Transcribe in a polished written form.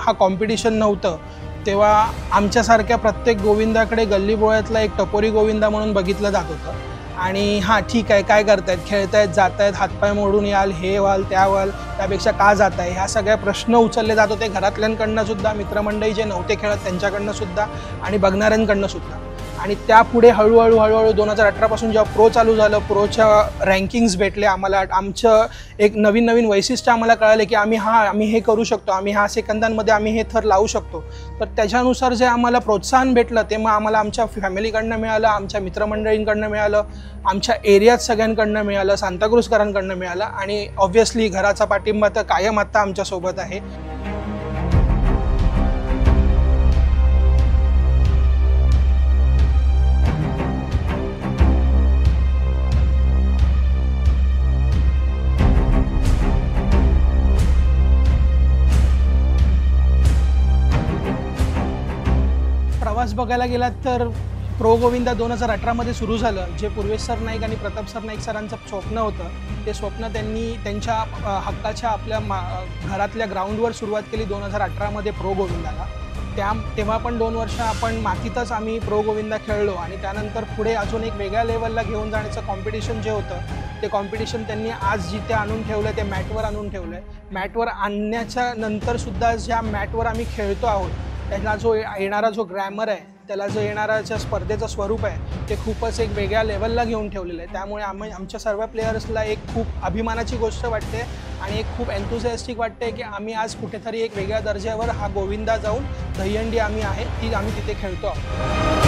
हा कॉम्पिटिशन नव्हतं तेव्हा आमच्यासारख्या प्रत्येक गोविंदाकडे गल्लीबोळ्यातला एक टपोरी गोविंदा म्हणून बघितलं जात होतं। आणि हां ठीक आहे, काय करतायत, खेळतायत, जातायत, हातपाय मोडून याल, हे व्हाल, त्या व्हाल, त्यापेक्षा का जाताय, ह्या सगळ्या प्रश्न उचलले जात होते घरातल्यांकडनं सुद्धा, मित्रमंडळी जे नव्हते खेळत त्यांच्याकडनं सुद्धा आणि बघणाऱ्यांकडनं सुद्धा। आणि त्यापुढे हळूहळू 2018 पासून जेव्हा प्रो चालू झालं, प्रोच्या रँकिंग्स भेटले आम्हाला, आमचं एक नवीन वैशिष्ट्य आम्हाला कळाले की आम्ही हे करू शकतो, आम्ही ह्या सेकंदांमध्ये आम्ही हे थर लावू शकतो। तर त्याच्यानुसार जे आम्हाला प्रोत्साहन भेटलं ते मग आम्हाला आमच्या फॅमिलीकडनं मिळालं, आमच्या मित्रमंडळींकडनं मिळालं, आमच्या एरियात सगळ्यांकडनं मिळालं, सांताक्रूजकरांकडनं मिळालं आणि ऑब्व्हियसली घराचा पाठिंबा तर कायम आता आमच्यासोबत आहे। प्रवास बघायला गेलात तर प्रो गोविंदा 2018 मध्ये सुरू झालं। जे पूर्वेश सर नाईक आणि प्रताप सर नाईक सरांचं स्वप्न होतं, ते स्वप्न त्यांनी त्यांच्या हक्काच्या आपल्या घरातल्या ग्राउंडवर सुरुवात केली 2018 मध्ये प्रो गोविंदाला। तेव्हा पण 2 वर्ष आपण मातीतच आम्ही प्रो गोविंदा खेळलो आणि त्यानंतर पुढे अजून एक वेगळ्या लेवलला घेऊन जाण्याचं कॉम्पिटिशन जे होतं ते कॉम्पिटिशन त्यांनी आज जिथे आणून ठेवलं ते मॅटवर आणून ठेवलं आहे। मॅटवर आणण्याच्या नंतरसुद्धा ज्या मॅटवर आम्ही खेळतो आहोत त्याला जो येणारा जो ग्रॅमर आहे, त्याला जो येणारा ज्या स्पर्धेचं स्वरूप आहे ते खूपच एक वेगळ्या लेवलला घेऊन ठेवलेलं आहे। त्यामुळे आमच्या सर्व प्लेयर्सला एक खूप अभिमानाची गोष्ट वाटते आणि एक खूप एन्थुसियास्टिक वाटते की आम्ही आज कुठेतरी एक वेगळ्या दर्जावर हा गोविंदा जाऊन दहीहंडी आम्ही आहे ती आम्ही तिथे खेळतो आहोत।